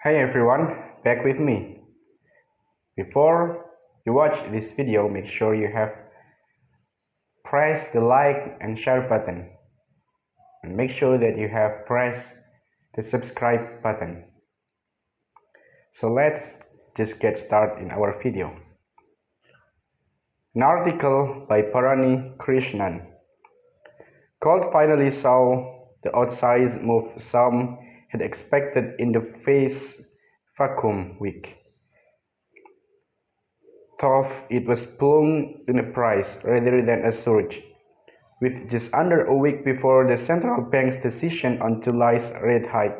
Hey everyone, back with me. Before you watch this video, make sure you have pressed the like and share button and make sure that you have pressed the subscribe button. So let's just get started in our video. An article by Parani Krishnan. Gold finally saw the outsized move some had expected in the face vacuum week. Though it was plunged in a price rather than a surge, with just under a week before the central bank's decision on July's rate hike.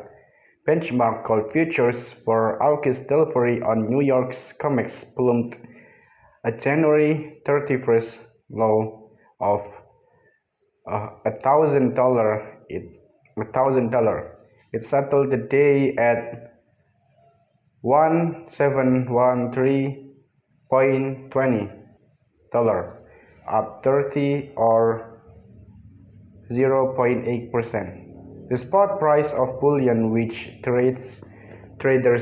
Benchmark gold futures for August delivery on New York's COMEX plumped a January 31st low of $1,000. It settled the day at 1713.20, up 30 or 0.8%. The spot price of bullion, which traders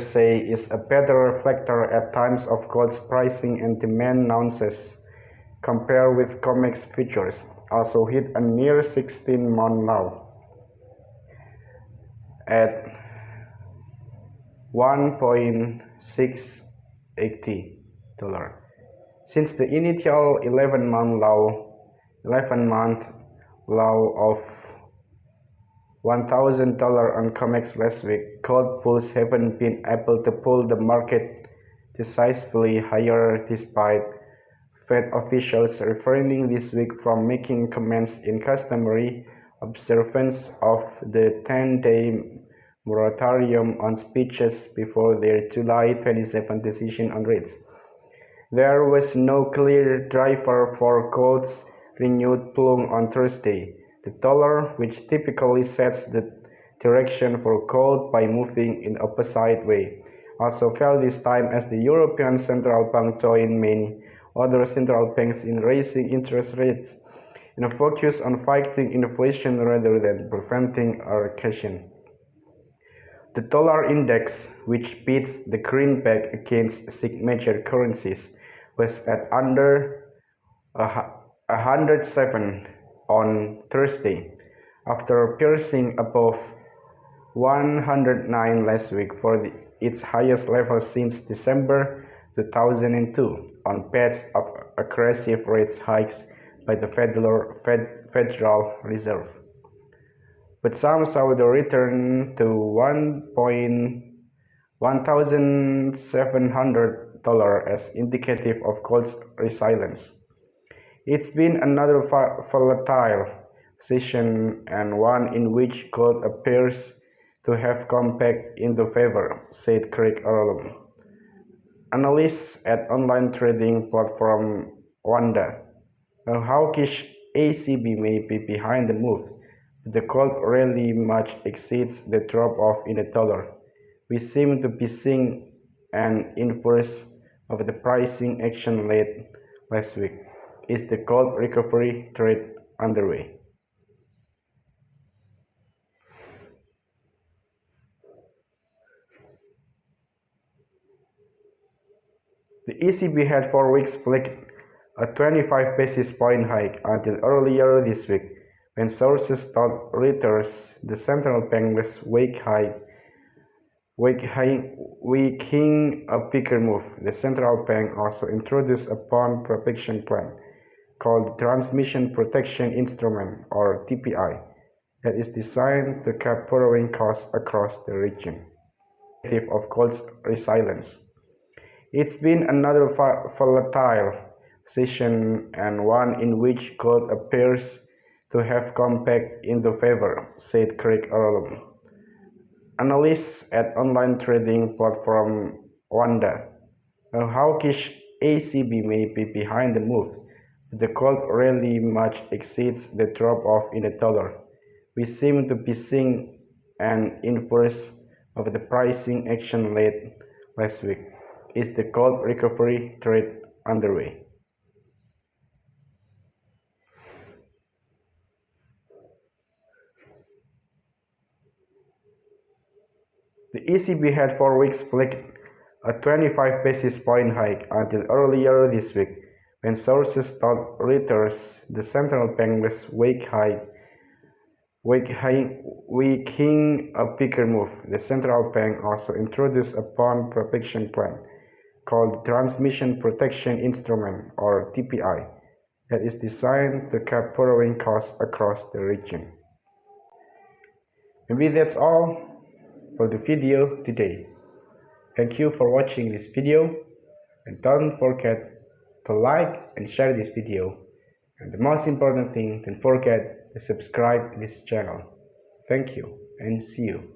say is a better reflector at times of gold's pricing and demand nuances, compared with COMEX futures, also hit a near 16-month low at $1.680. Since the initial 11-month low of $1,000 on COMEX last week, gold bulls haven't been able to pull the market decisively higher despite Fed officials refraining this week from making comments in customary observance of the 10-day moratorium on speeches before their July 27 decision on rates. There was no clear driver for gold's renewed plunge on Thursday. The dollar, which typically sets the direction for gold by moving in opposite way, also fell this time as the European Central Bank joined many other central banks in raising interest rates in a focus on fighting inflation rather than preventing a recession. The dollar index, which beats the greenback against six major currencies, was at under 107 on Thursday, after piercing above 109 last week for its highest level since December 2002, on paths of aggressive rate hikes by the Federal Reserve. But some saw the return to $1,700 as indicative of gold's resilience. It's been another volatile session and one in which gold appears to have come back into favor, said Craig Earlham, analyst at online trading platform Wanda. A hawkish ECB may be behind the move, but the gold rally much exceeds the drop-off in the dollar. We seem to be seeing an inverse of the pricing action late last week. Is the gold recovery trade underway? The ECB had 4 weeks flicked a 25 basis point hike until earlier this week, when sources told Reuters the central bank was waking a bigger move. The central bank also introduced a bond protection plan called the Transmission Protection Instrument, or TPI, that is designed to cap borrowing costs across the region. Of gold's resilience. It's been another volatile session and one in which gold appears to have come back into favor, said Craig Earlham, analyst at online trading platform Wanda. A hawkish ECB may be behind the move, but the gold rally much exceeds the drop-off in the dollar. We seem to be seeing an inverse of the pricing action late last week. Is the gold recovery trade underway? The ECB had 4 weeks flicked a 25 basis point hike until earlier this week, when sources told Reuters the central bank was weighing a bigger move. The central bank also introduced a bond protection plan called the Transmission Protection Instrument, or TPI, that is designed to cap borrowing costs across the region. Maybe that's all for the video today. Thank you for watching this video, and don't forget to like and share this video. And the most important thing, don't forget to subscribe this channel. Thank you and see you.